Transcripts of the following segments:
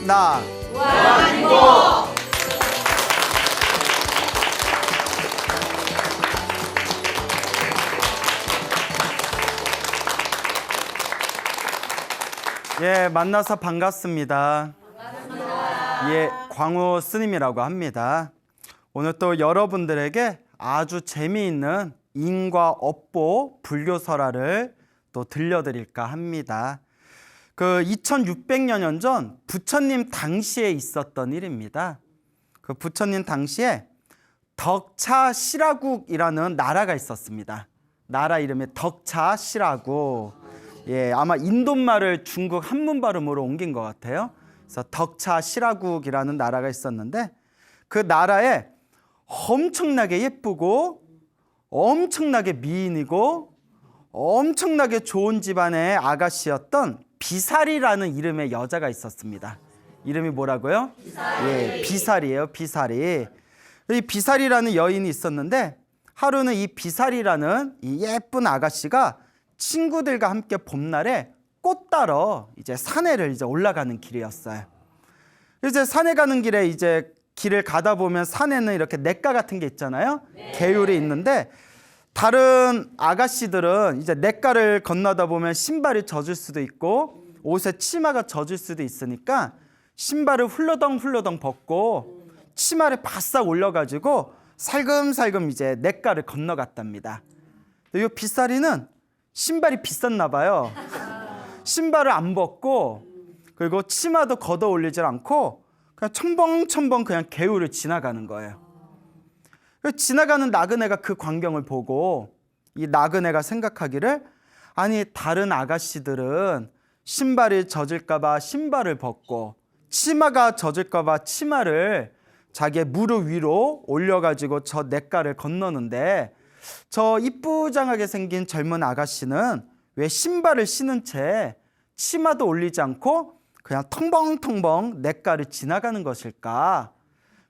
나. 예, 만나서 반갑습니다. 예, 광우 스님이라고 합니다. 오늘 또 여러분들에게 아주 재미있는 인과 업보 불교설화를 또 들려드릴까 합니다. 그 2600여 전 부처님 당시에 있었던 일입니다. 그 부처님 당시에 덕차시라국이라는 나라가 있었습니다. 나라 이름이 덕차시라국. 예, 아마 인도말을 중국 한문 발음으로 옮긴 것 같아요. 그래서 덕차시라국이라는 나라가 있었는데 그 나라에 엄청나게 예쁘고 엄청나게 미인이고 엄청나게 좋은 집안의 아가씨였던 비사리라는 이름의 여자가 있었습니다. 이름이 뭐라고요? 비사리. 예, 비사리예요. 비사리. 이 비사리라는 여인이 있었는데 하루는 이 비사리라는 이 예쁜 아가씨가 친구들과 함께 봄날에 꽃 따러 이제 산에를 이제 올라가는 길이었어요. 이제 산에 가는 길에 이제 길을 가다 보면 산에는 이렇게 냇가 같은 게 있잖아요. 네. 개울이 있는데 다른 아가씨들은 이제 냇가를 건너다 보면 신발이 젖을 수도 있고 옷에 치마가 젖을 수도 있으니까 신발을 훌러덩 벗고 치마를 바싹 올려가지고 살금살금 이제 냇가를 건너갔답니다. 이 비사리는 신발이 비쌌나 봐요. 신발을 안 벗고 그리고 치마도 걷어 올리질 않고 그냥 첨벙첨벙 그냥 개울을 지나가는 거예요. 지나가는 나그네가 그 광경을 보고 이 나그네가 생각하기를 아니 다른 아가씨들은 신발이 젖을까 봐 신발을 벗고 치마가 젖을까 봐 치마를 자기의 무릎 위로 올려가지고 저 냇가를 건너는데 저 이쁘장하게 생긴 젊은 아가씨는 왜 신발을 신은 채 치마도 올리지 않고 그냥 텅벙텅벙 냇가를 지나가는 것일까?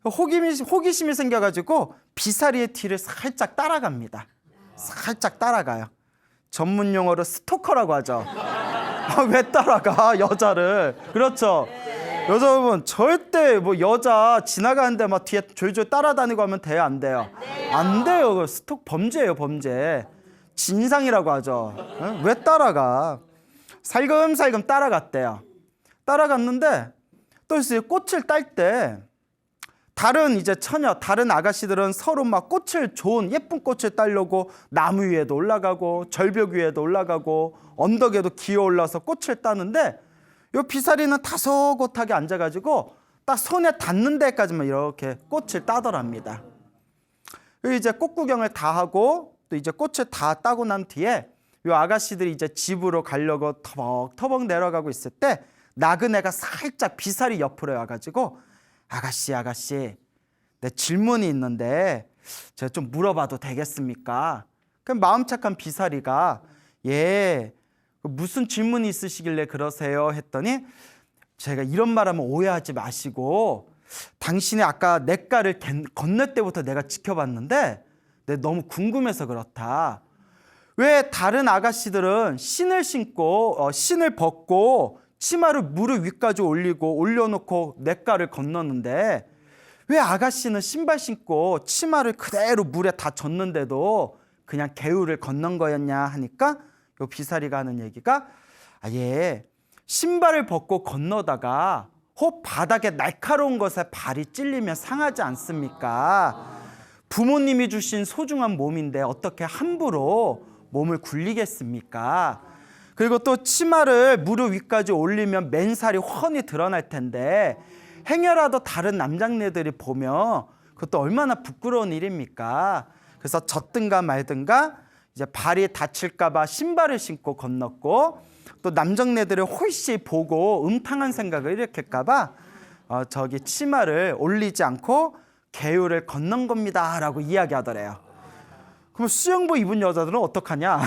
호기심이 생겨가지고 비사리의 뒤를 살짝 따라갑니다. 살짝 따라가요. 전문 용어로 스토커라고 하죠. 왜 따라가 여자를? 그렇죠. 여자분 절대 뭐 여자 지나가는데 막 뒤에 졸졸 따라다니고 하면 돼요, 안 돼요? 안 돼요. 스톡 범죄예요, 범죄. 진상이라고 하죠. 왜 따라가? 살금살금 따라갔대요. 따라갔는데 또 있어요. 꽃을 딸 때 다른 이제 처녀, 다른 아가씨들은 서로 막 꽃을 좋은 예쁜 꽃을 따려고 나무 위에도 올라가고 절벽 위에도 올라가고 언덕에도 기어 올라서 꽃을 따는데 요 비사리는 다소곳하게 앉아가지고 딱 손에 닿는 데까지만 이렇게 꽃을 따더랍니다. 이제 꽃 구경을 다 하고 또 이제 꽃을 다 따고 난 뒤에 요 아가씨들이 이제 집으로 가려고 터벅터벅 내려가고 있을 때 나그네가 살짝 비사리 옆으로 와가지고 아가씨 내 질문이 있는데 제가 좀 물어봐도 되겠습니까? 그럼 마음 착한 비사리가 예 무슨 질문이 있으시길래 그러세요? 했더니 제가 이런 말하면 오해하지 마시고 당신이 아까 냇가를 건널 때부터 내가 지켜봤는데 내가 너무 궁금해서 그렇다. 왜 다른 아가씨들은 신을 신고 신을 벗고 치마를 무릎 위까지 올려놓고 냇가를 건너는데 왜 아가씨는 신발 신고 치마를 그대로 물에 다 젖는데도 그냥 개울을 건넌 거였냐 하니까 요 비사리가 하는 얘기가 예 신발을 벗고 건너다가 혹 바닥에 날카로운 것에 발이 찔리면 상하지 않습니까? 부모님이 주신 소중한 몸인데 어떻게 함부로 몸을 굴리겠습니까? 그리고 또 치마를 무릎 위까지 올리면 맨살이 훤히 드러날 텐데 행여라도 다른 남장네들이 보면 그것도 얼마나 부끄러운 일입니까? 그래서 젖든가 말든가 이제 발이 다칠까 봐 신발을 신고 건넜고 또 남정네들을 홀씨 보고 음탕한 생각을 일으킬까 봐 저기 치마를 올리지 않고 개울을 건넌 겁니다 라고 이야기하더래요. 그럼 수영복 입은 여자들은 어떡하냐?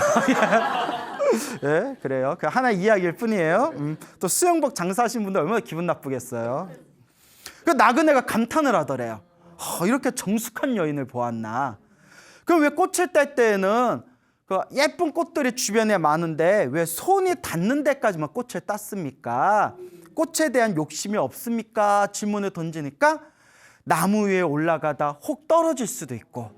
예, 그래요. 그 하나 이야기일 뿐이에요. 또 수영복 장사하신 분들 얼마나 기분 나쁘겠어요. 그 나그네가 감탄을 하더래요. 이렇게 정숙한 여인을 보았나? 그럼 왜 꽃을 딸 때에는 그 예쁜 꽃들이 주변에 많은데 왜 손이 닿는 데까지만 꽃을 땄습니까? 꽃에 대한 욕심이 없습니까? 질문을 던지니까 나무 위에 올라가다 혹 떨어질 수도 있고,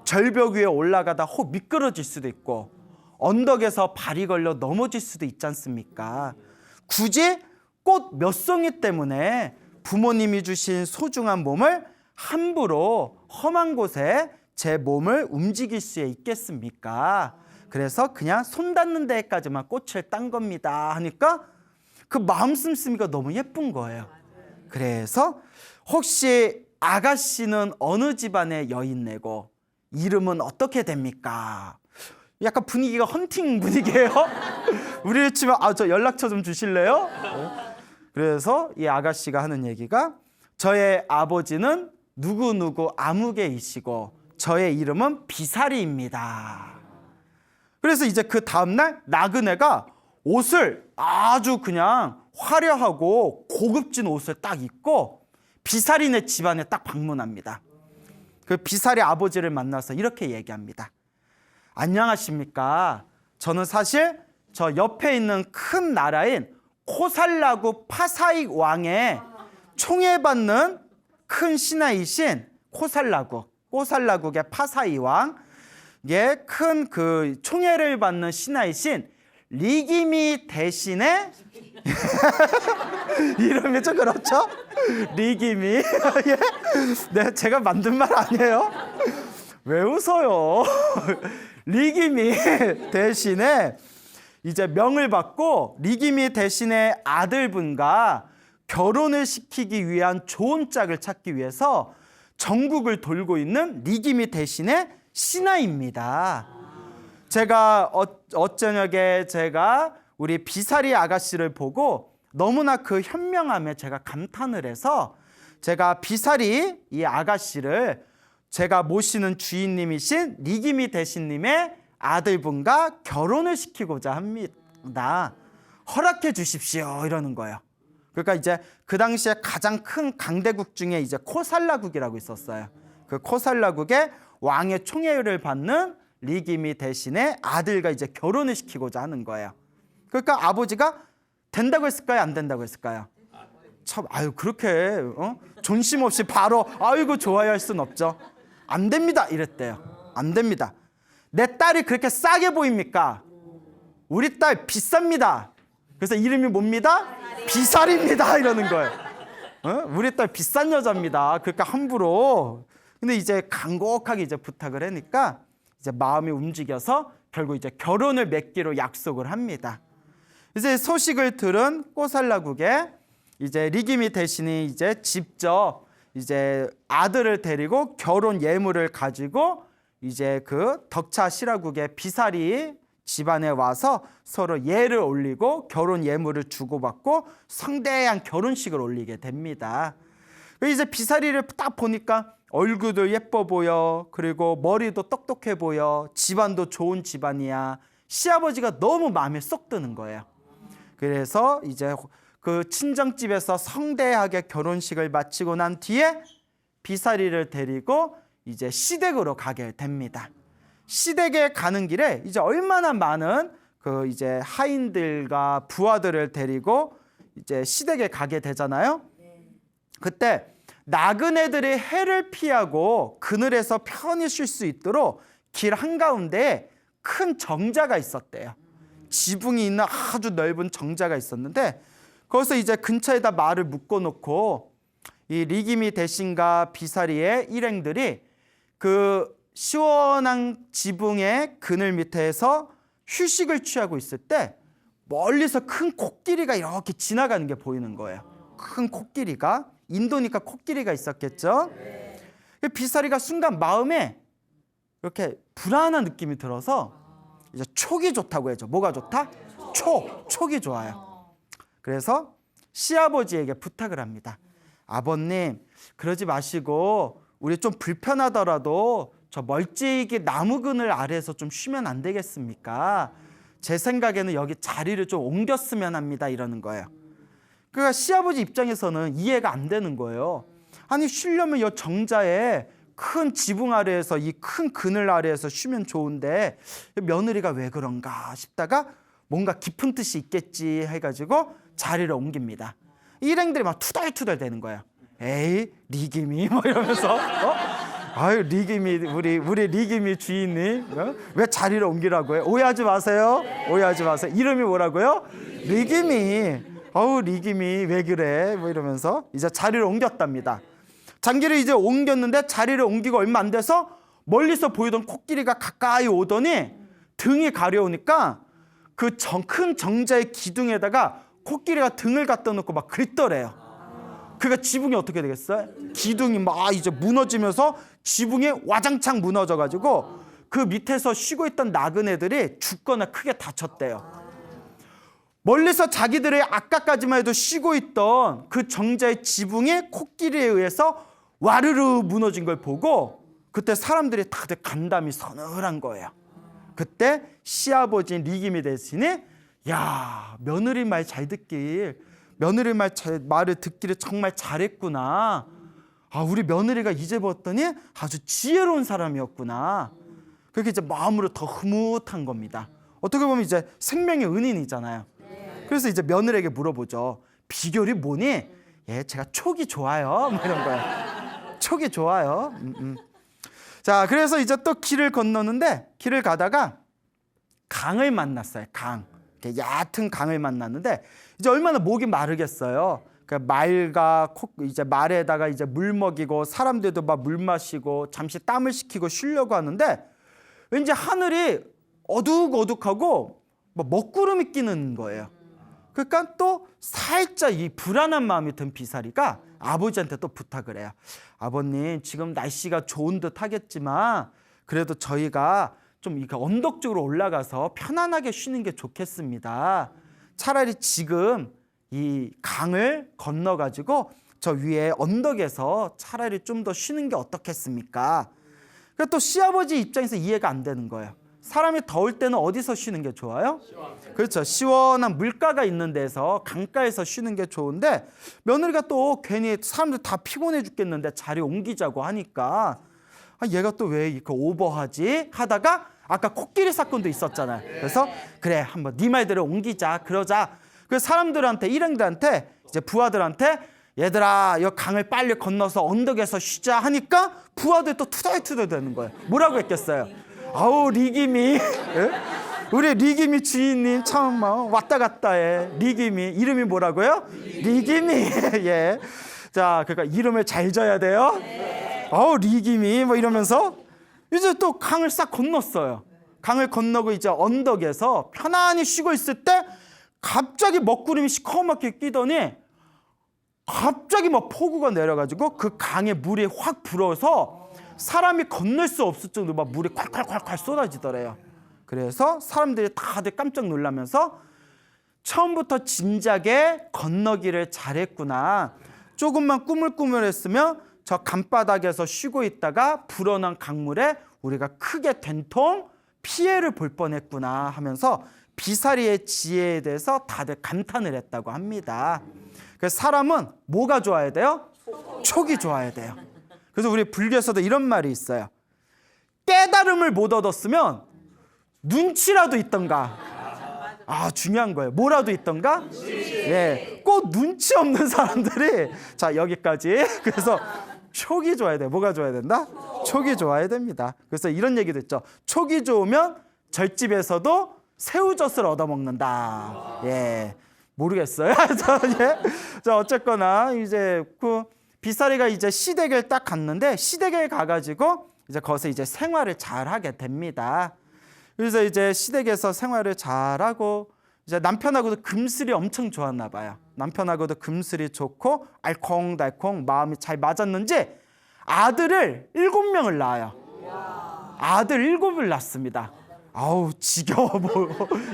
절벽 위에 올라가다 혹 미끄러질 수도 있고, 언덕에서 발이 걸려 넘어질 수도 있지 않습니까? 굳이 꽃 몇 송이 때문에 부모님이 주신 소중한 몸을 함부로 험한 곳에 제 몸을 움직일 수 있겠습니까? 그래서 그냥 손 닿는 데까지만 꽃을 딴 겁니다 하니까 그 마음 씀씀이가 너무 예쁜 거예요. 그래서 혹시 아가씨는 어느 집안의 여인네고 이름은 어떻게 됩니까? 약간 분위기가 헌팅 분위기예요. 우리 치면 저 연락처 좀 주실래요? 그래서 이 아가씨가 하는 얘기가 저의 아버지는 누구누구 아무개이시고 저의 이름은 비사리입니다. 그래서 이제 그 다음날 나그네가 옷을 아주 그냥 화려하고 고급진 옷을 딱 입고 비사리네 집안에 딱 방문합니다. 그 비사리 아버지를 만나서 이렇게 얘기합니다. 안녕하십니까? 저는 사실 저 옆에 있는 큰 나라인 코살라국 파사익 왕의 총애받는 큰 신하이신 코살라국의 파사이 왕의 큰 그 총애를 받는 신하이신 리기미 대신에 이름이 좀 그렇죠? 리기미. 예? 네, 제가 만든 말 아니에요? 왜 웃어요? 리기미 대신에 이제 명을 받고 리기미 대신에 아들분과 결혼을 시키기 위한 좋은 짝을 찾기 위해서 전국을 돌고 있는 리기미 대신의 신하입니다. 제가 어저녁에 제가 우리 비사리 아가씨를 보고 너무나 그 현명함에 제가 감탄을 해서 제가 비사리 이 아가씨를 제가 모시는 주인님이신 리기미 대신님의 아들분과 결혼을 시키고자 합니다. 허락해 주십시오 이러는 거예요. 그러니까 이제 그 당시에 가장 큰 강대국 중에 이제 코살라국이라고 있었어요. 그 코살라국의 왕의 총애를 받는 리기미 대신에 아들과 이제 결혼을 시키고자 하는 거예요. 그러니까 아버지가 된다고 했을까요? 안 된다고 했을까요? 참, 그렇게 존심 없이 바로 아이고 좋아요 할 수는 없죠. 안 됩니다 이랬대요. 안 됩니다. 내 딸이 그렇게 싸게 보입니까? 우리 딸 비쌉니다. 그래서 이름이 뭡니다? 비살입니다 이러는 거예요. 우리 딸 비싼 여자입니다. 그러니까 함부로. 근데 이제 간곡하게 이제 부탁을 하니까 이제 마음이 움직여서 결국 이제 결혼을 맺기로 약속을 합니다. 이제 소식을 들은 코살라국에 이제 리기미 대신이 이제 직접 이제 아들을 데리고 결혼 예물을 가지고 이제 그 덕차 시라국의 비사리 집안에 와서 서로 예를 올리고 결혼 예물을 주고받고 성대한 결혼식을 올리게 됩니다. 이제 비사리를 딱 보니까 얼굴도 예뻐 보여, 그리고 머리도 똑똑해 보여, 집안도 좋은 집안이야. 시아버지가 너무 마음에 쏙 드는 거예요. 그래서 이제 그 친정집에서 성대하게 결혼식을 마치고 난 뒤에 비사리를 데리고 이제 시댁으로 가게 됩니다. 시댁에 가는 길에 이제 얼마나 많은 그 이제 하인들과 부하들을 데리고 이제 시댁에 가게 되잖아요. 그때 나그네들이 해를 피하고 그늘에서 편히 쉴 수 있도록 길 한가운데에 큰 정자가 있었대요. 지붕이 있는 아주 넓은 정자가 있었는데 거기서 이제 근처에다 말을 묶어놓고 이 리기미 대신과 비사리의 일행들이 그 시원한 지붕의 그늘 밑에서 휴식을 취하고 있을 때 멀리서 큰 코끼리가 이렇게 지나가는 게 보이는 거예요. 큰 코끼리가, 인도니까 코끼리가 있었겠죠. 비사리가 순간 마음에 이렇게 불안한 느낌이 들어서 이제 촉이 좋다고 해죠. 뭐가 좋다? 촉이 좋아요. 그래서 시아버지에게 부탁을 합니다. 아버님, 그러지 마시고 우리 좀 불편하더라도 저 멀찍이 나무 그늘 아래에서 좀 쉬면 안 되겠습니까? 제 생각에는 여기 자리를 좀 옮겼으면 합니다 이러는 거예요. 그러니까 시아버지 입장에서는 이해가 안 되는 거예요. 아니 쉬려면 이 정자에 큰 지붕 아래에서 이 큰 그늘 아래에서 쉬면 좋은데 며느리가 왜 그런가 싶다가 뭔가 깊은 뜻이 있겠지 해가지고 자리를 옮깁니다. 일행들이 막 투덜투덜 대는 거예요. 에이 리김이 뭐 이러면서 아유 리김이 우리 리김이 주인님 왜 자리를 옮기라고 해요? 오해하지 마세요. 오해하지 마세요. 이름이 뭐라고요? 리김이. 아우 리김이 왜 그래? 뭐 이러면서 이제 자리를 옮겼답니다. 장기를 이제 옮겼는데 자리를 옮기고 얼마 안 돼서 멀리서 보이던 코끼리가 가까이 오더니 등이 가려우니까 그 큰 정자의 기둥에다가 코끼리가 등을 갖다 놓고 막 긁더래요. 그러니까 지붕이 어떻게 되겠어요? 기둥이 막 이제 무너지면서 지붕이 와장창 무너져가지고 그 밑에서 쉬고 있던 나그네들이 죽거나 크게 다쳤대요. 멀리서 자기들의 아까까지만 해도 쉬고 있던 그 정자의 지붕이 코끼리에 의해서 와르르 무너진 걸 보고 그때 사람들이 다들 간담이 서늘한 거예요. 그때 시아버지인 리김이 대신에 야 며느리 말 잘 듣길 며느리 말을 듣기를 정말 잘했구나. 아 우리 며느리가 이제 봤더니 아주 지혜로운 사람이었구나. 그렇게 이제 마음으로 더 흐뭇한 겁니다. 어떻게 보면 이제 생명의 은인이잖아요. 그래서 이제 며느리에게 물어보죠. 비결이 뭐니? 예, 제가 촉이 좋아요. 뭐 이런 거예요. 촉이 좋아요. 자, 그래서 이제 또 길을 건너는데 길을 가다가 강을 만났어요. 강. 얕은 강을 만났는데 이제 얼마나 목이 마르겠어요. 말과 이제 말에다가 이제 물 먹이고 사람들도 막 물 마시고 잠시 땀을 식히고 쉬려고 하는데 왠지 하늘이 어둑어둑하고 먹구름이 끼는 거예요. 그러니까 또 살짝 이 불안한 마음이 든 비사리가 아버지한테 또 부탁을 해요. 아버님 지금 날씨가 좋은 듯 하겠지만 그래도 저희가 좀 이렇게 언덕 쪽으로 올라가서 편안하게 쉬는 게 좋겠습니다. 차라리 지금 이 강을 건너가지고 저 위에 언덕에서 차라리 좀 더 쉬는 게 어떻겠습니까? 그래서 또 시아버지 입장에서 이해가 안 되는 거예요. 사람이 더울 때는 어디서 쉬는 게 좋아요? 그렇죠. 시원한 물가가 있는 데서 강가에서 쉬는 게 좋은데 며느리가 또 괜히 사람들 다 피곤해 죽겠는데 자리 옮기자고 하니까 얘가 또 왜 이렇게 오버하지? 하다가 아까 코끼리 사건도 있었잖아요. 그래서 그래 한번 네 말대로 옮기자 그러자. 그래서 사람들한테 일행들한테 이제 부하들한테 얘들아 이 강을 빨리 건너서 언덕에서 쉬자 하니까 부하들 또 투덜투덜 되는 거예요. 뭐라고 했겠어요? 아우 리김이 예? 우리 리김이 주인님 참 왔다 갔다 해. 리김이 이름이 뭐라고요? 리김이 예. 자 그러니까 이름을 잘 져야 돼요. 아우 리김이 뭐 이러면서 이제 또 강을 싹 건넜어요. 강을 건너고 이제 언덕에서 편안히 쉬고 있을 때 갑자기 먹구름이 시커멓게 끼더니 갑자기 막 폭우가 내려가지고 그 강에 물이 확 불어서 사람이 건널 수 없을 정도로 막 물이 콸콸콸콸 쏟아지더래요. 그래서 사람들이 다들 깜짝 놀라면서 처음부터 진작에 건너기를 잘했구나. 조금만 꾸물꾸물했으면 저 강바닥에서 쉬고 있다가 불어난 강물에 우리가 크게 된통 피해를 볼 뻔했구나 하면서 비사리의 지혜에 대해서 다들 감탄을 했다고 합니다. 그래서 사람은 뭐가 좋아야 돼요? 촉이 좋아야 돼요. 그래서 우리 불교에서도 이런 말이 있어요. 깨달음을 못 얻었으면 눈치라도 있던가. 아 중요한 거예요. 뭐라도 있던가? 예, 꼭 눈치 없는 사람들이 자 여기까지. 그래서 촉이 좋아야 돼요. 뭐가 좋아야 된다? 촉이 좋아야 됩니다. 그래서 이런 얘기도 있죠. 촉이 좋으면 절집에서도 새우젓을 얻어먹는다. 예, 모르겠어요. 자 어쨌거나 이제 그 비사리가 이제 시댁을 딱 갔는데 시댁에 가가지고 이제 거기서 이제 생활을 잘 하게 됩니다. 그래서 이제 시댁에서 생활을 잘하고 이제 남편하고도 금슬이 엄청 좋았나 봐요. 남편하고도 금슬이 좋고 알콩달콩 마음이 잘 맞았는지 아들을 7명을 낳아요. 아들 7을 낳습니다. 아우 지겨워 뭐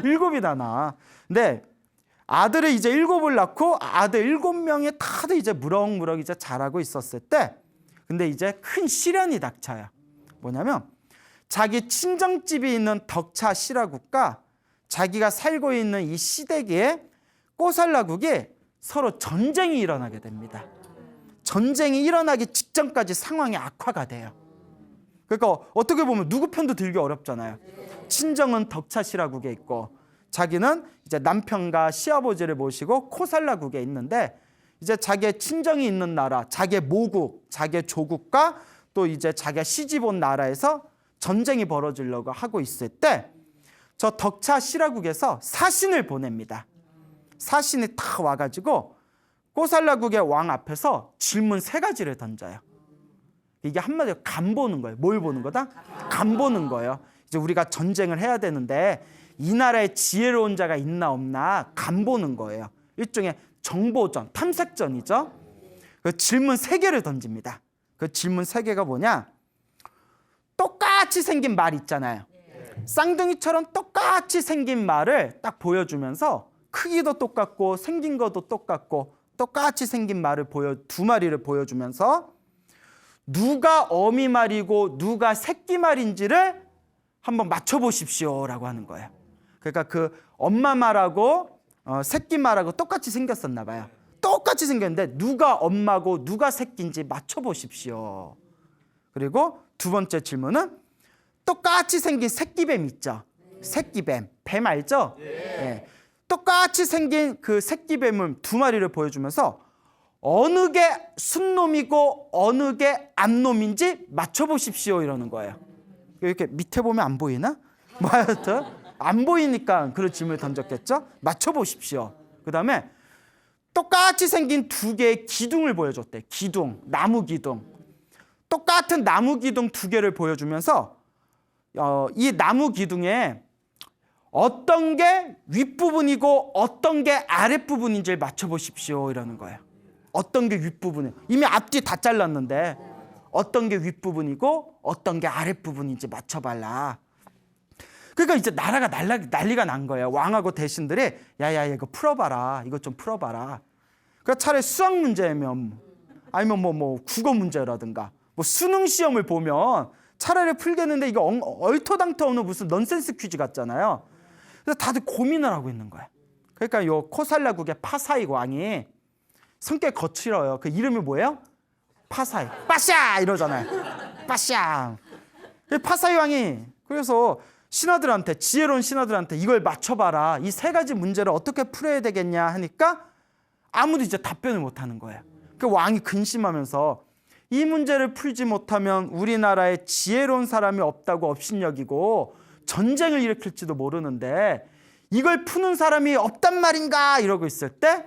7이나 낳아. 근데 아들을 이제 7을 낳고 아들 7명이 다들 이제 무럭무럭 이제 자라고 있었을 때 근데 이제 큰 시련이 닥쳐요. 뭐냐면 자기 친정집이 있는 덕차 시라국과 자기가 살고 있는 이 시댁의 꼬살라국이 서로 전쟁이 일어나게 됩니다. 전쟁이 일어나기 직전까지 상황이 악화가 돼요. 그러니까 어떻게 보면 누구 편도 들기 어렵잖아요. 친정은 덕차 시라국에 있고 자기는 이제 남편과 시아버지를 모시고 코살라국에 있는데 이제 자기의 친정이 있는 나라, 자기의 모국, 자기의 조국과 또 이제 자기가 시집 온 나라에서 전쟁이 벌어지려고 하고 있을 때 저 덕차 시라국에서 사신을 보냅니다. 사신이 딱 와가지고 코살라국의 왕 앞에서 질문 3가지를 던져요. 이게 한마디로 간 보는 거예요. 뭘 보는 거다? 간 보는 거예요. 이제 우리가 전쟁을 해야 되는데 이 나라에 지혜로운 자가 있나 없나 간 보는 거예요. 일종의 정보전, 탐색전이죠. 그 질문 3개를 던집니다. 그 질문 3개가 뭐냐? 똑같이 생긴 말 있잖아요. 쌍둥이처럼 똑같이 생긴 말을 딱 보여주면서 크기도 똑같고 생긴 것도 똑같고 똑같이 생긴 말을 2마리를 보여주면서 누가 어미 말이고 누가 새끼 말인지를 한번 맞춰보십시오 라고 하는 거예요. 그러니까 그 엄마 말하고 새끼 말하고 똑같이 생겼었나 봐요. 똑같이 생겼는데 누가 엄마고 누가 새끼인지 맞춰보십시오. 그리고 2번째 질문은 똑같이 생긴 새끼뱀 있죠. 새끼뱀, 뱀 알죠? 네. 똑같이 생긴 그 새끼뱀을 2마리를 보여주면서 어느 게 순놈이고 어느 게 암놈인지 맞춰보십시오 이러는 거예요. 이렇게 밑에 보면 안 보이나? 뭐 하여튼 안 보이니까 그런 질문을 던졌겠죠? 맞춰보십시오. 그 다음에 똑같이 생긴 2개의 기둥을 보여줬대. 기둥, 나무 기둥. 똑같은 나무 기둥 2개를 보여주면서 이 나무 기둥에 어떤 게 윗부분이고 어떤 게 아랫부분인지를 맞춰보십시오 이러는 거예요. 어떤 게 윗부분이에요. 이미 앞뒤 다 잘랐는데 어떤 게 윗부분이고 어떤 게 아랫부분인지 맞춰봐라. 그러니까 이제 나라가 난리가 난 거예요. 왕하고 대신들이 야야 이거 풀어봐라. 이거 좀 풀어봐라. 그러니까 차라리 수학 문제면 아니면 뭐 국어 문제라든가 뭐 수능 시험을 보면 차라리 풀겠는데 이거 얼토당토 없는 무슨 넌센스 퀴즈 같잖아요. 그래서 다들 고민을 하고 있는 거예요. 그러니까 요 코살라국의 파사이 왕이 성격이 거칠어요. 그 이름이 뭐예요? 파사이. 빠샤 이러잖아요. 빠샤. 파사이 왕이 그래서 신하들한테 지혜로운 신하들한테 이걸 맞춰봐라. 이 3가지 문제를 어떻게 풀어야 되겠냐 하니까 아무도 이제 답변을 못하는 거예요. 그 왕이 근심하면서 이 문제를 풀지 못하면 우리나라에 지혜로운 사람이 없다고 업신여기고 전쟁을 일으킬지도 모르는데 이걸 푸는 사람이 없단 말인가 이러고 있을 때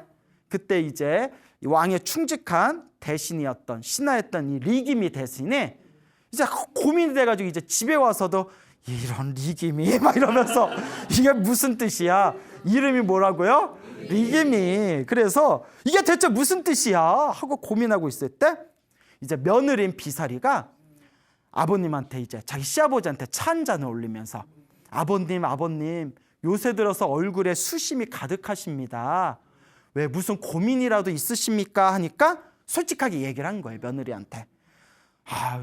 그때 이제 왕의 충직한 대신이었던 신하였던 이 리기미 대신이 이제 고민이 돼가지고 이제 집에 와서도 이런 리기미 막 이러면서 이게 무슨 뜻이야? 이름이 뭐라고요? 리기미. 그래서 이게 대체 무슨 뜻이야? 하고 고민하고 있을 때 이제 며느리인 비사리가 아버님한테 이제 자기 시아버지한테 차 한 잔을 올리면서 아버님 요새 들어서 얼굴에 수심이 가득하십니다. 왜 무슨 고민이라도 있으십니까? 하니까 솔직하게 얘기를 한 거예요. 며느리한테.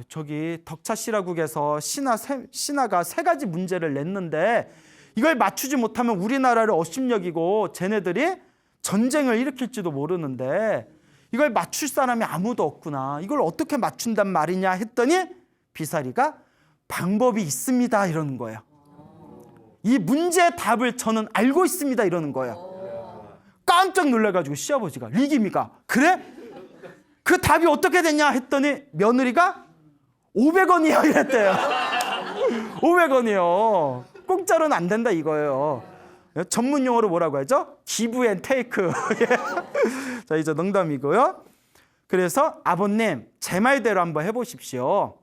저기 덕차 시라국에서 신하가 3가지 문제를 냈는데 이걸 맞추지 못하면 우리나라를 업신여기고 쟤네들이 전쟁을 일으킬지도 모르는데 이걸 맞출 사람이 아무도 없구나. 이걸 어떻게 맞춘단 말이냐 했더니 비사리가 방법이 있습니다 이러는 거예요. 이 문제의 답을 저는 알고 있습니다 이러는 거예요. 깜짝 놀라가지고 시아버지가 리기미가 그래? 그 답이 어떻게 됐냐 했더니 며느리가 500원이요 이랬대요. 500원이요. 공짜로는 안 된다 이거예요. 전문 용어로 뭐라고 하죠? 기브 앤 테이크. 자, 이제 농담이고요. 그래서 아버님 제 말대로 한번 해보십시오.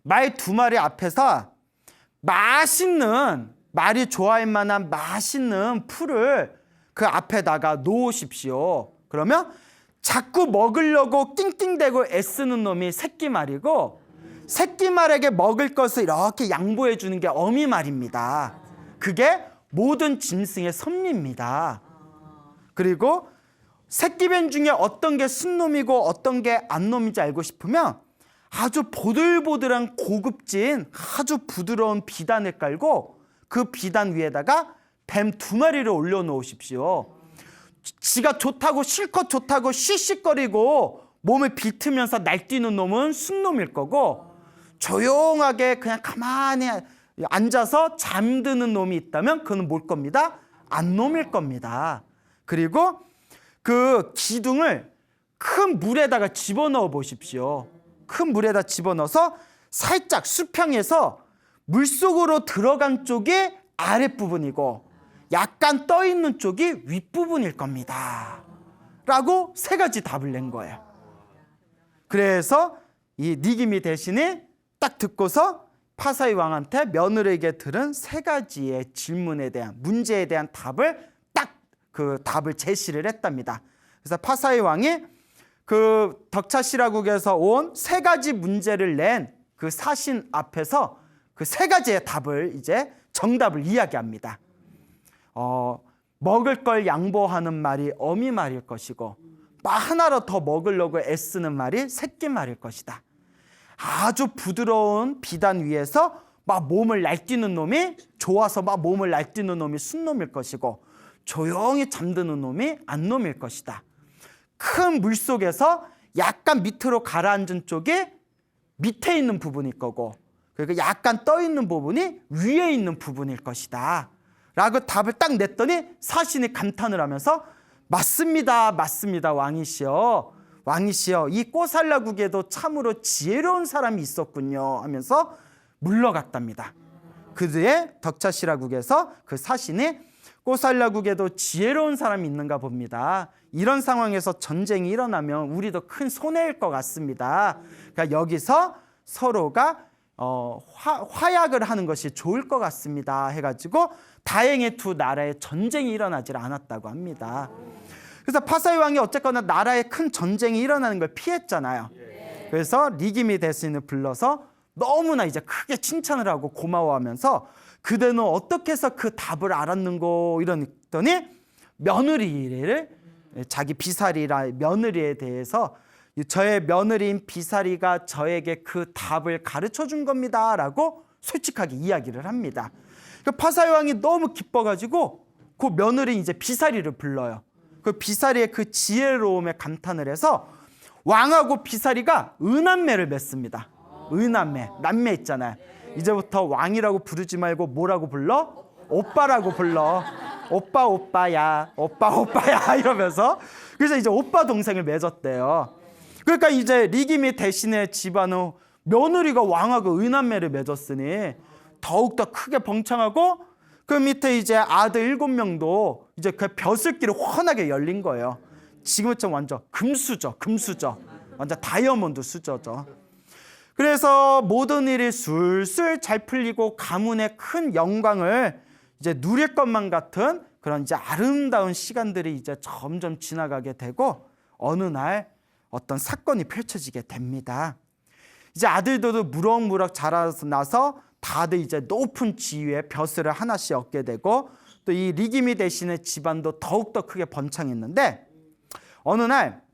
말 2마리 앞에서 맛있는 말이 좋아할 만한 맛있는 풀을 그 앞에다가 놓으십시오. 그러면 자꾸 먹으려고 낑낑대고 애쓰는 놈이 새끼 말이고 새끼 말에게 먹을 것을 이렇게 양보해 주는 게 어미 말입니다. 그게 모든 짐승의 섭리입니다. 그리고 새끼뱀 중에 어떤 게 순놈이고 어떤 게 암놈인지 알고 싶으면 아주 보들보들한 고급진 아주 부드러운 비단을 깔고 그 비단 위에다가 뱀 2마리를 올려놓으십시오. 지가 좋다고 실컷 좋다고 씩씩거리고 몸을 비트면서 날뛰는 놈은 순놈일 거고 조용하게 그냥 가만히 앉아서 잠드는 놈이 있다면 그는 뭘 겁니다? 안놈일 겁니다. 그리고 그 기둥을 큰 물에다가 집어넣어 보십시오. 큰 물에다 집어넣어서 살짝 수평에서 물속으로 들어간 쪽이 아랫부분이고 약간 떠 있는 쪽이 윗부분일 겁니다. 라고 세 가지 답을 낸 거예요. 그래서 이 니기미 대신에 딱 듣고서 파사이 왕한테 며느리에게 들은 세 가지의 질문에 대한 문제에 대한 답을 딱 그 답을 제시를 했답니다. 그래서 파사이 왕이 그 덕차시라국에서 온 세 가지 문제를 낸 그 사신 앞에서 그 세 가지의 답을 이제 정답을 이야기합니다. 먹을 걸 양보하는 말이 어미 말일 것이고 하나로 더 먹으려고 애쓰는 말이 새끼 말일 것이다. 아주 부드러운 비단 위에서 막 몸을 날뛰는 놈이 좋아서 막 몸을 날뛰는 놈이 순놈일 것이고 조용히 잠드는 놈이 안놈일 것이다. 큰 물속에서 약간 밑으로 가라앉은 쪽이 밑에 있는 부분일 거고 그리고 약간 떠 있는 부분이 위에 있는 부분일 것이다. 라고 답을 딱 냈더니 사신이 감탄을 하면서 맞습니다. 맞습니다. 왕이시여. 왕이시여. 이 꼬살라국에도 참으로 지혜로운 사람이 있었군요. 하면서 물러갔답니다. 그 뒤에 덕차시라국에서 그 사신이 꼬살라국에도 지혜로운 사람이 있는가 봅니다. 이런 상황에서 전쟁이 일어나면 우리도 큰 손해일 것 같습니다. 그러니까 여기서 서로가 화약을 하는 것이 좋을 것 같습니다. 해가지고 다행히 두 나라의 전쟁이 일어나질 않았다고 합니다. 그래서 파사이 왕이 어쨌거나 나라에 큰 전쟁이 일어나는 걸 피했잖아요. 그래서 니기미 대신을 불러서 너무나 이제 크게 칭찬을 하고 고마워하면서 그대는 어떻게 해서 그 답을 알았는고 이러더니 며느리를 자기 비사리라 며느리에 대해서 저의 며느리인 비사리가 저에게 그 답을 가르쳐 준 겁니다. 라고 솔직하게 이야기를 합니다. 파사이 왕이 너무 기뻐가지고 그 며느리 이제 비사리를 불러요. 그 비사리의 그 지혜로움에 감탄을 해서 왕하고 비사리가 은남매를 맺습니다. 은남매, 남매 있잖아요. 이제부터 왕이라고 부르지 말고 뭐라고 불러? 오빠라고 불러. 오빠 오빠야, 오빠 오빠야 이러면서 그래서 이제 오빠 동생을 맺었대요. 그러니까 이제 리기미 대신의 집안은 며느리가 왕하고 은남매를 맺었으니 더욱더 크게 벙창하고 그 밑에 이제 아들 7명도 이제 그 벼슬길이 훤하게 열린 거예요. 지금처럼 완전 금수저, 금수저, 완전 다이아몬드 수저죠. 그래서 모든 일이 술술 잘 풀리고 가문의 큰 영광을 이제 누릴 것만 같은 그런 이제 아름다운 시간들이 이제 점점 지나가게 되고 어느 날 어떤 사건이 펼쳐지게 됩니다. 이제 아들들도 무럭무럭 자라나서 다들 이제 높은 지위의 벼슬을 하나씩 얻게 되고 또 이 리기미 대신의 집안도 더욱더 크게 번창했는데 어느 날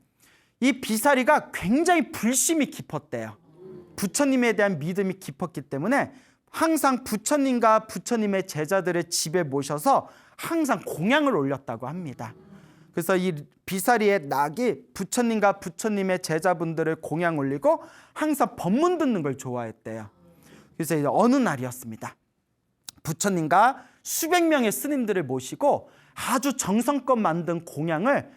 이 비사리가 굉장히 불심이 깊었대요. 부처님에 대한 믿음이 깊었기 때문에 항상 부처님과 부처님의 제자들을 집에 모셔서 항상 공양을 올렸다고 합니다. 그래서 이 비사리의 낙이 부처님과 부처님의 제자분들을 공양 올리고 항상 법문 듣는 걸 좋아했대요. 그래서 이제 어느 날이었습니다. 부처님과 수백 명의 스님들을 모시고 아주 정성껏 만든 공양을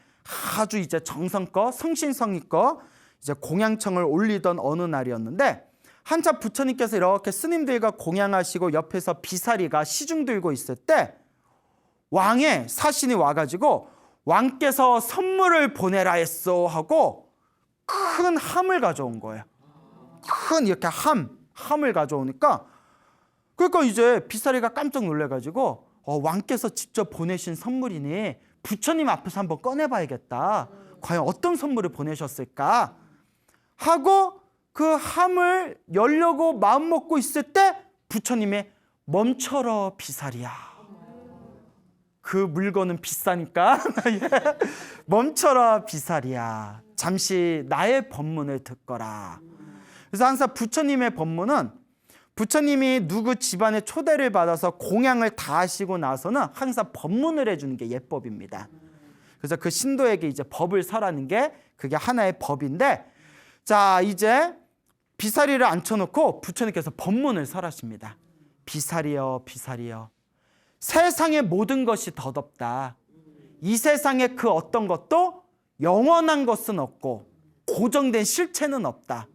아주 이제 정성껏 성신성의껏 이제 공양청을 올리던 어느 날이었는데 한참 부처님께서 이렇게 스님들과 공양하시고 옆에서 비사리가 시중 들고 있을 때 왕의 사신이 와가지고 왕께서 선물을 보내라 했소 하고 큰 함을 가져온 거예요. 큰 이렇게 함을 가져오니까 그러니까 이제 비사리가 깜짝 놀래가지고 왕께서 직접 보내신 선물이니 부처님 앞에서 한번 꺼내봐야겠다. 과연 어떤 선물을 보내셨을까 하고 그 함을 열려고 마음먹고 있을 때 부처님이 멈춰라 비사리야. 그 물건은 비싸니까 멈춰라 비사리야. 잠시 나의 법문을 듣거라. 그래서 항상 부처님의 법문은 부처님이 누구 집안에 초대를 받아서 공양을 다 하시고 나서는 항상 법문을 해주는 게 예법입니다. 그래서 그 신도에게 이제 법을 설하는 게 그게 하나의 법인데 자 이제 비사리를 앉혀놓고 부처님께서 법문을 설하십니다. 비살이여 비살이여 세상의 모든 것이 덧없다. 이 세상에 그 어떤 것도 영원한 것은 없고 고정된 실체는 없다.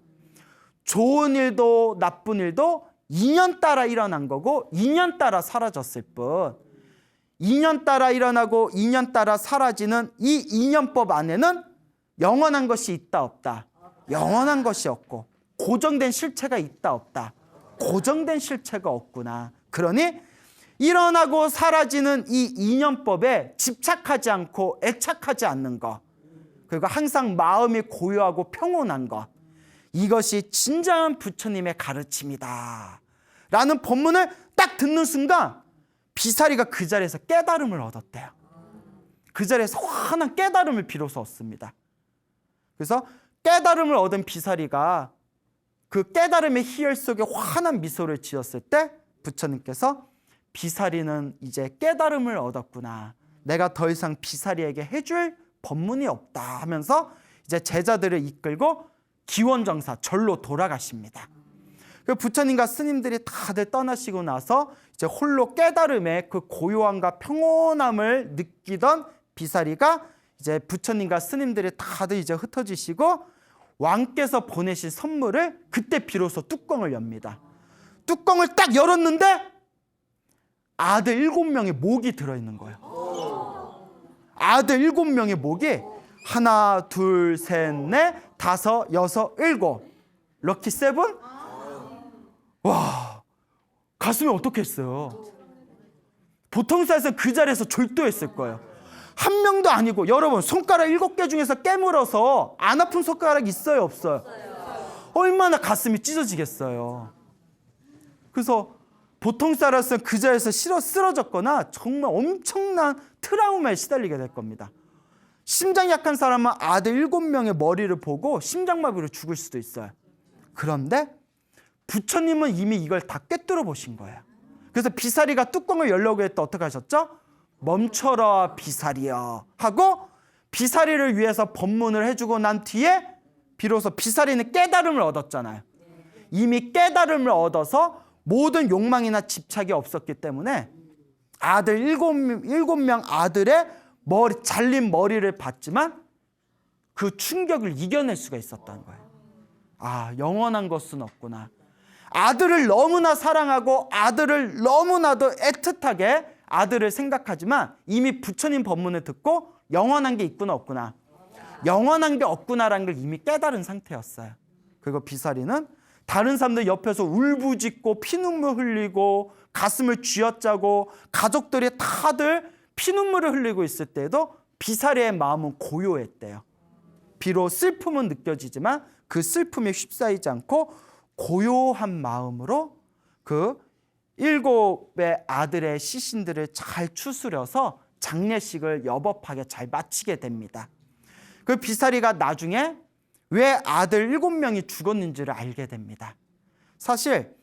좋은 일도 나쁜 일도 인연 따라 일어난 거고 인연 따라 사라졌을 뿐, 인연 따라 일어나고 인연 따라 사라지는 이 인연법 안에는 영원한 것이 있다 없다. 영원한 것이 없고 고정된 실체가 있다 없다. 고정된 실체가 없구나. 그러니 일어나고 사라지는 이 인연법에 집착하지 않고 애착하지 않는 것, 그리고 항상 마음이 고요하고 평온한 것, 이것이 진정한 부처님의 가르침이다 라는 법문을 딱 듣는 순간 비사리가 그 자리에서 깨달음을 얻었대요. 그 자리에서 환한 깨달음을 비로소 얻습니다. 그래서 깨달음을 얻은 비사리가 그 깨달음의 희열 속에 환한 미소를 지었을 때 부처님께서 비사리는 이제 깨달음을 얻었구나. 내가 더 이상 비사리에게 해줄 법문이 없다 하면서 이제 제자들을 이끌고 기원정사 절로 돌아가십니다. 그 부처님과 스님들이 다들 떠나시고 나서 이제 홀로 깨달음의 그 고요함과 평온함을 느끼던 비사리가 이제 부처님과 스님들이 다들 이제 흩어지시고 왕께서 보내신 선물을 그때 비로소 뚜껑을 엽니다. 뚜껑을 딱 열었는데 아들 7명의 목이 들어있는 거예요. 아들 7명의 목이 하나, 둘, 셋, 넷, 다섯, 여섯, 일곱. 럭키 세븐? 와, 가슴이 어떻게 했어요? 보통 사에서는 그 자리에서 졸도했을 거예요. 한 명도 아니고, 여러분 손가락 7개 중에서 깨물어서 안 아픈 손가락 있어요 없어요? 얼마나 가슴이 찢어지겠어요. 그래서 보통 사람은 그 자리에서 쓰러졌거나 정말 엄청난 트라우마에 시달리게 될 겁니다. 심장이 약한 사람은 아들 7명의 머리를 보고 심장마비로 죽을 수도 있어요. 그런데 부처님은 이미 이걸 다 꿰뚫어 보신 거예요. 그래서 비사리가 뚜껑을 열려고 했다 어떻게 하셨죠? 멈춰라 비사리여 하고 비사리를 위해서 법문을 해주고 난 뒤에 비로소 비사리는 깨달음을 얻었잖아요. 이미 깨달음을 얻어서 모든 욕망이나 집착이 없었기 때문에 아들 7명 아들의 잘린 머리를 봤지만 그 충격을 이겨낼 수가 있었다는 거예요. 아, 영원한 것은 없구나. 아들을 너무나 사랑하고 아들을 너무나도 애틋하게 아들을 생각하지만 이미 부처님 법문을 듣고 영원한 게 있구나 없구나, 영원한 게 없구나라는 걸 이미 깨달은 상태였어요. 그리고 비사리는 다른 사람들 옆에서 울부짖고 피눈물 흘리고 가슴을 쥐어짜고 가족들이 다들 피눈물을 흘리고 있을 때에도 비사리의 마음은 고요했대요. 비록 슬픔은 느껴지지만 그 슬픔에 휩싸이지 않고 고요한 마음으로 그 7의 아들의 시신들을 잘 추스려서 장례식을 여법하게 잘 마치게 됩니다. 그 비사리가 나중에 왜 아들 7명이 죽었는지를 알게 됩니다. 사실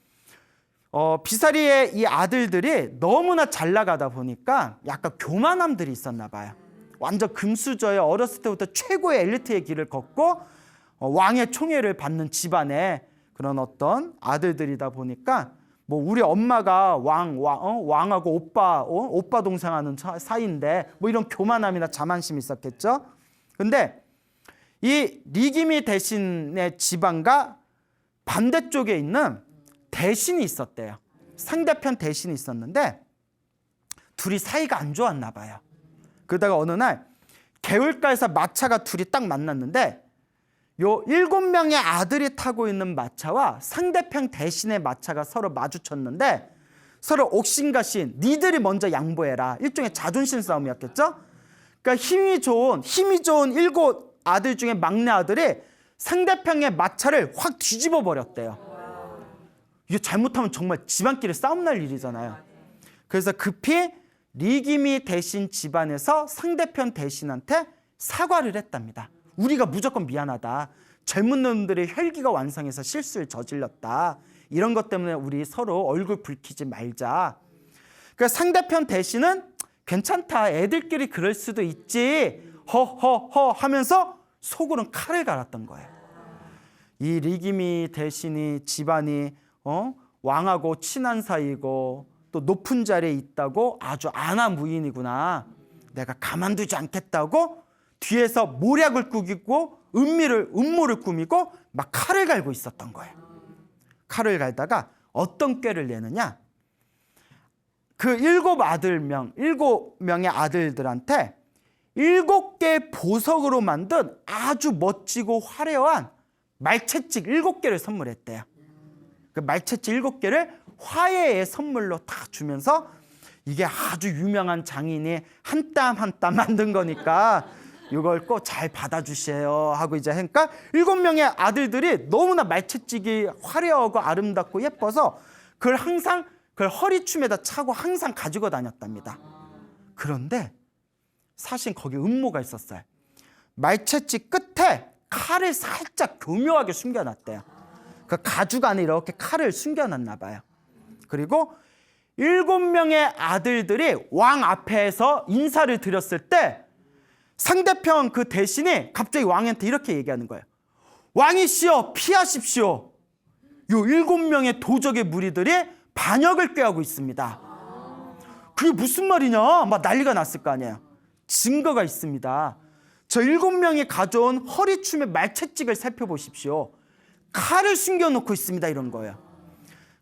비사리의 이 아들들이 너무나 잘 나가다 보니까 약간 교만함들이 있었나 봐요. 완전 금수저의 어렸을 때부터 최고의 엘리트의 길을 걷고 왕의 총애를 받는 집안의 그런 어떤 아들들이다 보니까 뭐 우리 엄마가 왕하고 오빠 동생 하는 사이인데 뭐 이런 교만함이나 자만심이 있었겠죠. 근데 이 리기미 대신의 집안과 반대쪽에 있는 대신이 있었대요. 상대편 대신이 있었는데 둘이 사이가 안 좋았나 봐요. 그러다가 어느 날 개울가에서 마차가 둘이 딱 만났는데 요 7명의 아들이 타고 있는 마차와 상대편 대신의 마차가 서로 마주쳤는데 서로 옥신각신 니들이 먼저 양보해라, 일종의 자존심 싸움이었겠죠. 그러니까 힘이 좋은 7 아들 중에 막내 아들이 상대편의 마차를 확 뒤집어 버렸대요. 이게 잘못하면 정말 집안끼리 싸움 날 일이잖아요. 그래서 급히 리기미 대신 집안에서 상대편 대신한테 사과를 했답니다. 우리가 무조건 미안하다. 젊은 놈들의 혈기가 완성해서 실수를 저질렀다. 이런 것 때문에 우리 서로 얼굴 붉히지 말자. 그러니까 상대편 대신은 괜찮다. 애들끼리 그럴 수도 있지. 허허허 하면서 속으로는 칼을 갈았던 거예요. 이 리기미 대신이 집안이 왕하고 친한 사이고 또 높은 자리에 있다고 아주 아나무인이구나, 내가 가만두지 않겠다고 뒤에서 모략을 꾸기고 음모를 꾸미고 막 칼을 갈고 있었던 거예요. 칼을 갈다가 어떤 꾀를 내느냐, 그 7명의 아들들한테 7개의 보석으로 만든 아주 멋지고 화려한 말채찍 7개를 선물했대요. 그 말채찍 7개를 화해의 선물로 다 주면서 이게 아주 유명한 장인이 한 땀 한 땀 만든 거니까 이걸 꼭 잘 받아주세요 하고 이제 하니까 7명의 아들들이 너무나 말채찍이 화려하고 아름답고 예뻐서 그걸 항상 그걸 허리춤에다 차고 항상 가지고 다녔답니다. 그런데 사실 거기 음모가 있었어요. 말채찍 끝에 칼을 살짝 교묘하게 숨겨놨대요. 그 가죽 안에 이렇게 칼을 숨겨놨나 봐요. 그리고 7명의 아들들이 왕 앞에서 인사를 드렸을 때 상대편 그 대신에 갑자기 왕한테 이렇게 얘기하는 거예요. 왕이시여, 피하십시오. 요 7명의 도적의 무리들이 반역을 꾀하고 있습니다. 그게 무슨 말이냐? 막 난리가 났을 거 아니에요. 증거가 있습니다. 저 7명이 가져온 허리춤의 말채찍을 살펴보십시오. 칼을 숨겨놓고 있습니다. 이런 거예요.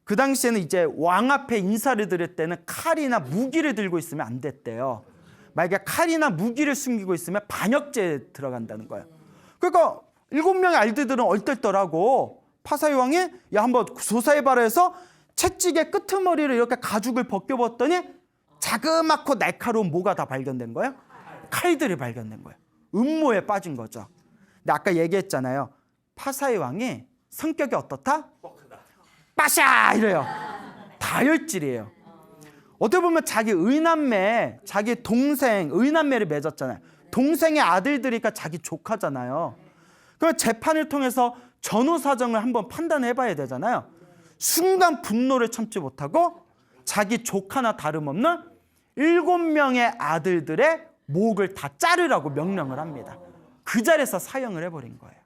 그 당시에는 이제 왕 앞에 인사를 드릴 때는 칼이나 무기를 들고 있으면 안 됐대요. 만약에 칼이나 무기를 숨기고 있으면 반역죄에 들어간다는 거예요. 그러니까 7명의 아들들은 얼떨떨하고 파사의 왕이 야 한번 조사해봐라 해서 채찍의 끄트머리를 이렇게 가죽을 벗겨봤더니 자그맣고 날카로운 뭐가 다 발견된 거예요? 칼들이 발견된 거예요. 음모에 빠진 거죠. 근데 아까 얘기했잖아요. 파사의 왕이 성격이 어떻다? 빠샤 이래요. 다혈질이에요. 어떻게 보면 자기 의남매, 자기 동생 의남매를 맺었잖아요. 동생의 아들들이니까 자기 조카잖아요. 그럼 재판을 통해서 전후 사정을 한번 판단해봐야 되잖아요. 순간 분노를 참지 못하고 자기 조카나 다름없는 7명의 아들들의 목을 다 자르라고 명령을 합니다. 그 자리에서 사형을 해버린 거예요.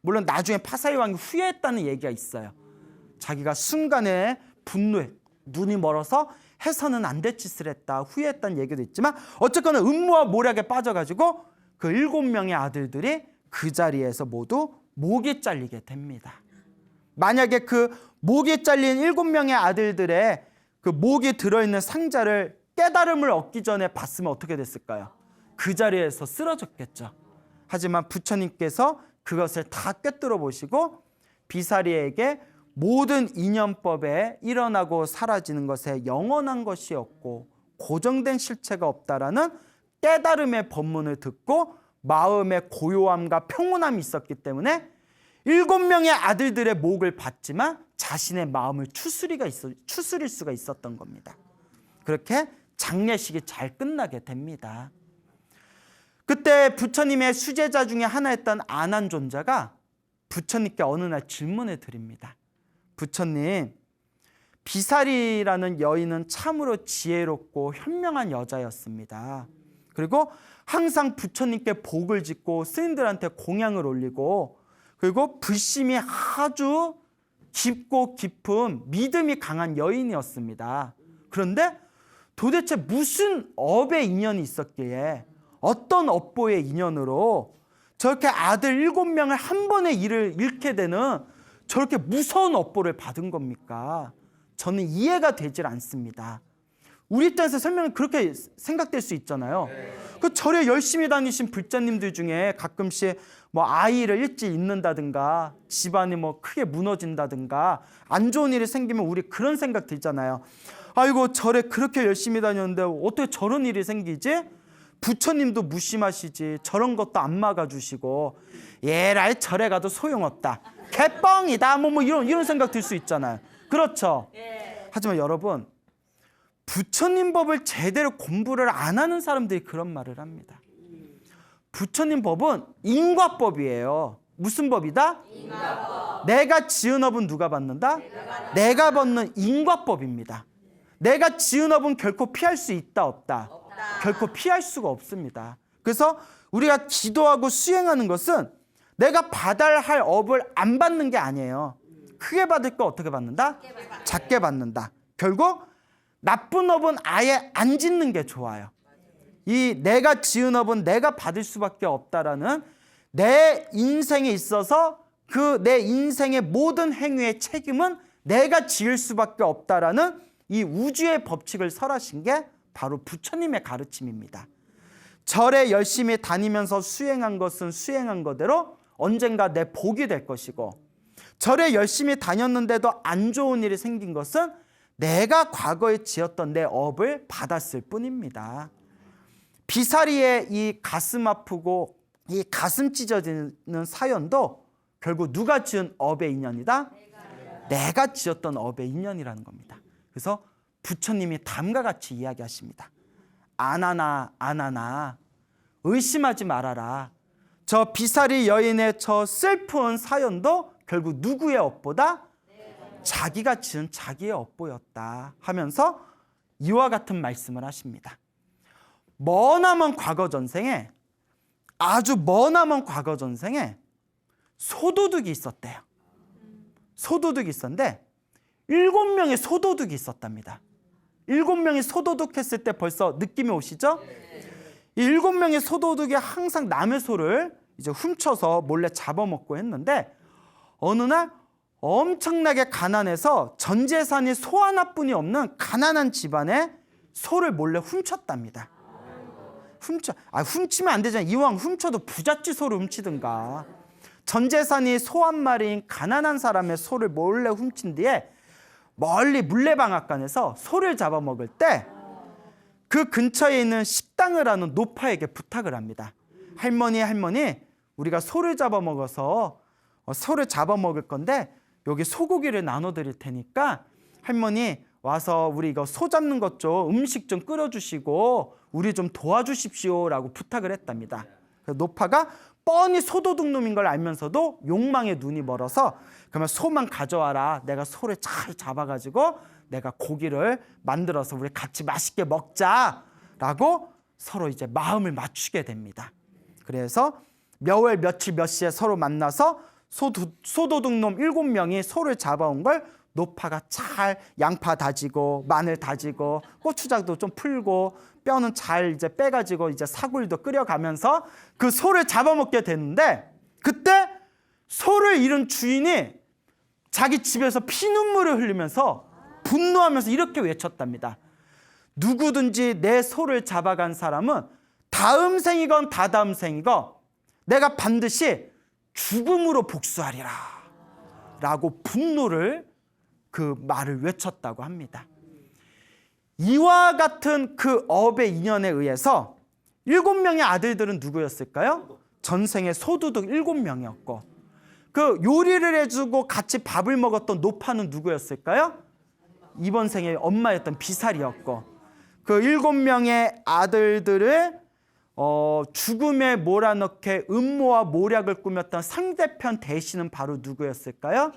물론 나중에 파사의 왕이 후회했다는 얘기가 있어요. 자기가 순간에 분노에 눈이 멀어서 해서는 안 될 짓을 했다, 후회했다는 얘기도 있지만 어쨌거나 음모와 모략에 빠져가지고 그 7명의 아들들이 그 자리에서 모두 목이 잘리게 됩니다. 만약에 그 목이 잘린 7명의 아들들의 그 목이 들어있는 상자를 깨달음을 얻기 전에 봤으면 어떻게 됐을까요? 그 자리에서 쓰러졌겠죠. 하지만 부처님께서 그것을 다 꿰뚫어 보시고 비사리에게 모든 인연법에 일어나고 사라지는 것에 영원한 것이 없고 고정된 실체가 없다라는 깨달음의 법문을 듣고 마음의 고요함과 평온함이 있었기 때문에 7명의 아들들의 목을 받지만 자신의 마음을 추스릴 수가 있었던 겁니다. 그렇게 장례식이 잘 끝나게 됩니다. 그때 부처님의 수제자 중에 하나였던 아난존자가 부처님께 어느 날 질문을 드립니다. 부처님, 비사리라는 여인은 참으로 지혜롭고 현명한 여자였습니다. 그리고 항상 부처님께 복을 짓고 스님들한테 공양을 올리고 그리고 불심이 아주 깊고 깊은 믿음이 강한 여인이었습니다. 그런데 도대체 무슨 업의 인연이 있었기에 어떤 업보의 인연으로 저렇게 아들 7명을 한 번에 잃게 되는 저렇게 무서운 업보를 받은 겁니까? 저는 이해가 되질 않습니다. 우리 입장에서 설명은 그렇게 생각될 수 있잖아요. 그 절에 열심히 다니신 불자님들 중에 가끔씩 뭐 아이를 일찍 잃는다든가 집안이 뭐 크게 무너진다든가 안 좋은 일이 생기면 우리 그런 생각 들잖아요. 아이고 절에 그렇게 열심히 다녔는데 어떻게 저런 일이 생기지? 부처님도 무심하시지 저런 것도 안 막아주시고 얘라이 절에 가도 소용없다. 개뻥이다. 뭐 이런 생각 들 수 있잖아요. 그렇죠? 하지만 여러분 부처님 법을 제대로 공부를 안 하는 사람들이 그런 말을 합니다. 부처님 법은 인과법이에요. 무슨 법이다? 인과법. 내가 지은 업은 누가 받는다? 내가 받는 인과법입니다. 내가 지은 업은 결코 피할 수 있다 없다? 결코 피할 수가 없습니다. 그래서 우리가 기도하고 수행하는 것은 내가 받아야 할 업을 안 받는 게 아니에요. 크게 받을 거 어떻게 받는다? 작게 받는다. 결국 나쁜 업은 아예 안 짓는 게 좋아요. 이 내가 지은 업은 내가 받을 수밖에 없다라는 내 인생에 있어서 그 내 인생의 모든 행위의 책임은 내가 지을 수밖에 없다라는 이 우주의 법칙을 설하신 게 바로 부처님의 가르침입니다. 절에 열심히 다니면서 수행한 것은 수행한 거대로 언젠가 내 복이 될 것이고, 절에 열심히 다녔는데도 안 좋은 일이 생긴 것은 내가 과거에 지었던 내 업을 받았을 뿐입니다. 비사리의 이 가슴 아프고 이 가슴 찢어지는 사연도 결국 누가 지은 업의 인연이다? 내가 지었던 업의 인연이라는 겁니다. 그래서 부처님이 다음과 같이 이야기하십니다. 안 하나 의심하지 말아라. 저 비사리 여인의 저 슬픈 사연도 결국 누구의 업보다? 자기가 지은 자기의 업보였다 하면서 이와 같은 말씀을 하십니다. 머나먼 과거 전생에, 아주 머나먼 과거 전생에 소도둑이 있었대요. 소도둑이 있었는데 7명의 소도둑이 있었답니다. 7명이 소도둑했을 때 벌써 느낌이 오시죠? 이 7명의 소도둑이 항상 남의 소를 이제 훔쳐서 몰래 잡아먹고 했는데, 어느 날 엄청나게 가난해서 전 재산이 소 하나뿐이 없는 가난한 집안에 소를 몰래 훔쳤답니다. 훔치면 안 되잖아요. 이왕 훔쳐도 부잣집 소를 훔치든가. 전 재산이 소 한 마리인 가난한 사람의 소를 몰래 훔친 뒤에 멀리 물레방앗간에서 소를 잡아먹을 때 그 근처에 있는 식당을 하는 노파에게 부탁을 합니다. 할머니, 우리가 소를 잡아먹어서 소를 잡아먹을 건데 여기 소고기를 나눠드릴 테니까 할머니 와서 우리 이거 소 잡는 것 좀 음식 좀 끓여주시고 우리 좀 도와주십시오 라고 부탁을 했답니다. 그래서 노파가 뻔히 소도둑 놈인 걸 알면서도 욕망에 눈이 멀어서 그러면 소만 가져와라. 내가 소를 잘 잡아가지고 내가 고기를 만들어서 우리 같이 맛있게 먹자라고 서로 이제 마음을 맞추게 됩니다. 그래서 몇 월 며칠 몇 시에 서로 만나서 소도둑 놈 7명이 소를 잡아온 걸 노파가 잘 양파 다지고 마늘 다지고 고추장도 좀 풀고 뼈는 잘 이제 빼가지고 이제 사골도 끓여가면서 그 소를 잡아먹게 됐는데, 그때 소를 잃은 주인이 자기 집에서 피눈물을 흘리면서 분노하면서 이렇게 외쳤답니다. 누구든지 내 소를 잡아간 사람은 다음 생이건 다다음 생이건 내가 반드시 죽음으로 복수하리라 라고 분노를 그 말을 외쳤다고 합니다. 이와 같은 그 업의 인연에 의해서 7명의 아들들은 누구였을까요? 전생의 소도둑 7명이었고, 그 요리를 해주고 같이 밥을 먹었던 노파는 누구였을까요? 이번 생의 엄마였던 비살이었고, 그 7명의 아들들을 죽음에 몰아넣게 음모와 모략을 꾸몄던 상대편 대신은 바로 누구였을까요?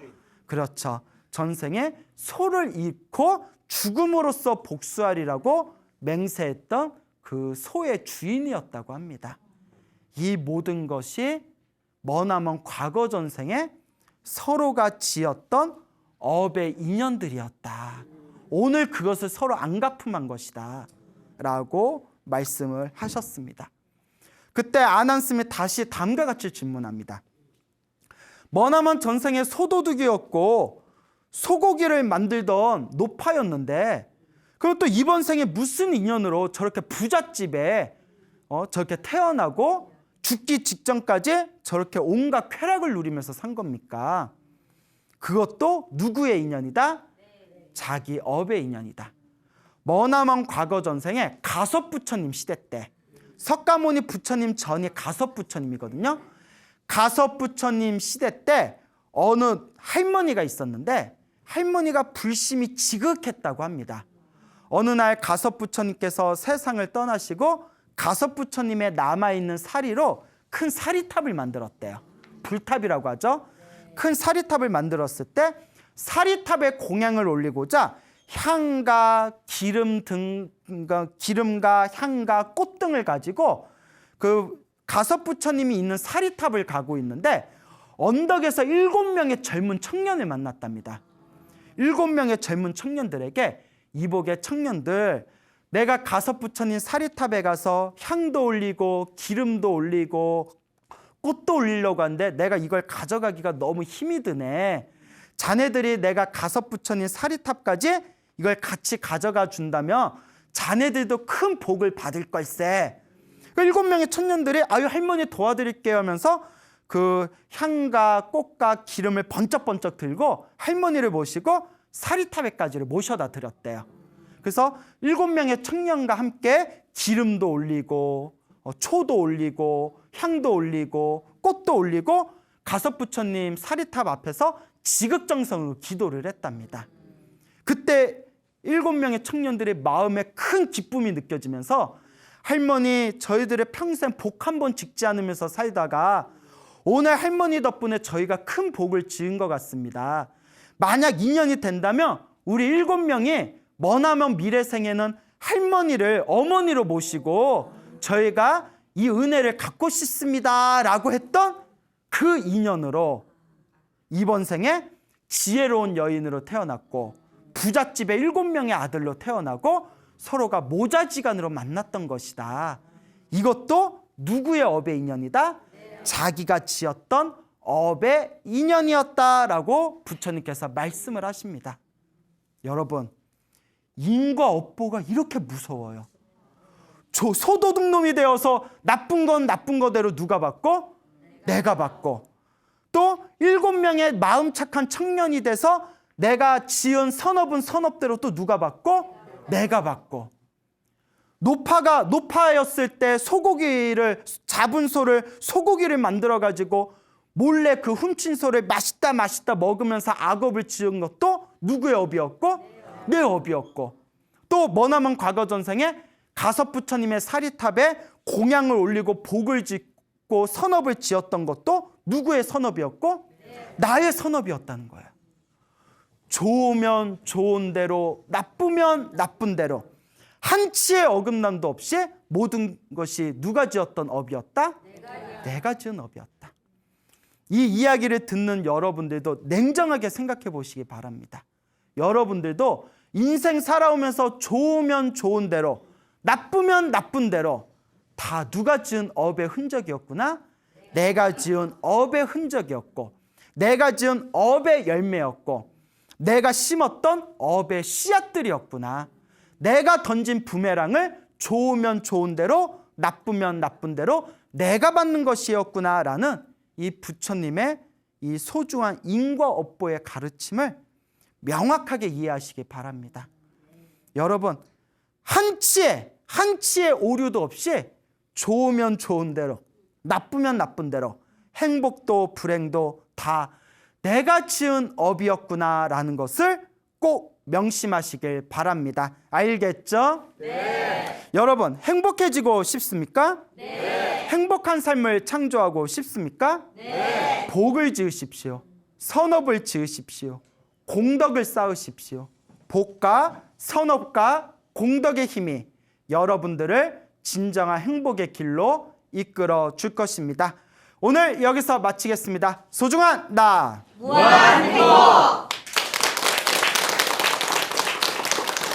그렇죠. 전생에 소를 잃고 죽음으로써 복수하리라고 맹세했던 그 소의 주인이었다고 합니다. 이 모든 것이 머나먼 과거 전생에 서로가 지었던 업의 인연들이었다. 오늘 그것을 서로 안 갚음한 것이다 라고 말씀을 하셨습니다. 그때 아난스미 다시 다음과 같이 질문합니다. 머나먼 전생에 소도둑이었고 소고기를 만들던 노파였는데, 그럼 또 이번 생에 무슨 인연으로 저렇게 부잣집에 저렇게 태어나고 죽기 직전까지 저렇게 온갖 쾌락을 누리면서 산 겁니까? 그것도 누구의 인연이다? 자기 업의 인연이다. 머나먼 과거 전생에 가섭부처님 시대 때, 석가모니 부처님 전이 가섭부처님이거든요. 가섭부처님 시대 때 어느 할머니가 있었는데 할머니가 불심이 지극했다고 합니다. 어느 날 가섭부처님께서 세상을 떠나시고 가섭부처님의 남아있는 사리로 큰 사리탑을 만들었대요. 불탑이라고 하죠. 큰 사리탑을 만들었을 때 사리탑에 공양을 올리고자 향과 기름과 향과 꽃 등을 가지고 그 가섭부처님이 있는 사리탑을 가고 있는데, 언덕에서 7명의 젊은 청년을 만났답니다. 7명의 젊은 청년들에게 이복의 청년들, 내가 가섭 부처님 사리탑에 가서 향도 올리고 기름도 올리고 꽃도 올리려고 하는데 내가 이걸 가져가기가 너무 힘이 드네. 자네들이 내가 가섭 부처님 사리탑까지 이걸 같이 가져가 준다면 자네들도 큰 복을 받을 걸세. 7명의 청년들이 아유 할머니 도와드릴게요 하면서 그 향과 꽃과 기름을 번쩍번쩍 들고 할머니를 모시고 사리탑에까지를 모셔다 드렸대요. 그래서 7명의 청년과 함께 기름도 올리고 초도 올리고 향도 올리고 꽃도 올리고 가섭 부처님 사리탑 앞에서 지극정성으로 기도를 했답니다. 그때 7명의 청년들의 마음에 큰 기쁨이 느껴지면서 할머니 저희들의 평생 복 한 번 짓지 않으면서 살다가 오늘 할머니 덕분에 저희가 큰 복을 지은 것 같습니다. 만약 인연이 된다면 우리 7명이 머나먼 미래 생에는 할머니를 어머니로 모시고 저희가 이 은혜를 갖고 싶습니다 라고 했던 그 인연으로 이번 생에 지혜로운 여인으로 태어났고 부잣집의 7명의 아들로 태어나고 서로가 모자지간으로 만났던 것이다. 이것도 누구의 업의 인연이다? 자기가 지었던 업의 인연이었다라고 부처님께서 말씀을 하십니다. 여러분, 인과 업보가 이렇게 무서워요. 소도둑놈이 되어서 나쁜 건 나쁜 거대로 누가 받고? 내가 받고. 또 7명의 마음 착한 청년이 돼서 내가 지은 선업은 선업대로 또 누가 받고? 내가 받고. 노파였을 때 소고기를 잡은 소를 소고기를 만들어 가지고 몰래 그 훔친 소를 맛있다 먹으면서 악업을 지은 것도 누구의 업이었고? 내 업이었고. 또 머나먼 과거 전생에 가섭 부처님의 사리탑에 공양을 올리고 복을 짓고 선업을 지었던 것도 누구의 선업이었고? 나의 선업이었다는 거예요. 좋으면 좋은 대로, 나쁘면 나쁜 대로 한치의 어긋남도 없이 모든 것이 누가 지었던 업이었다? 내가 지은 업이었다. 이 이야기를 듣는 여러분들도 냉정하게 생각해 보시기 바랍니다. 여러분들도 인생 살아오면서 좋으면 좋은 대로, 나쁘면 나쁜 대로 다 누가 지은 업의 흔적이었구나. 내가 지은 업의 흔적이었고, 내가 지은 업의 열매였고, 내가 심었던 업의 씨앗들이었구나. 내가 던진 부메랑을 좋으면 좋은 대로, 나쁘면 나쁜 대로 내가 받는 것이었구나라는 이 부처님의 이 소중한 인과 업보의 가르침을 명확하게 이해하시기 바랍니다. 여러분, 한치의 오류도 없이 좋으면 좋은 대로, 나쁘면 나쁜 대로 행복도 불행도 다 내가 지은 업이었구나라는 것을 꼭 명심하시길 바랍니다. 알겠죠? 네. 여러분, 행복해지고 싶습니까? 네. 행복한 삶을 창조하고 싶습니까? 네. 복을 지으십시오. 선업을 지으십시오. 공덕을 쌓으십시오. 복과 선업과 공덕의 힘이 여러분들을 진정한 행복의 길로 이끌어 줄 것입니다. 오늘 여기서 마치겠습니다. 소중한 나 무한행복.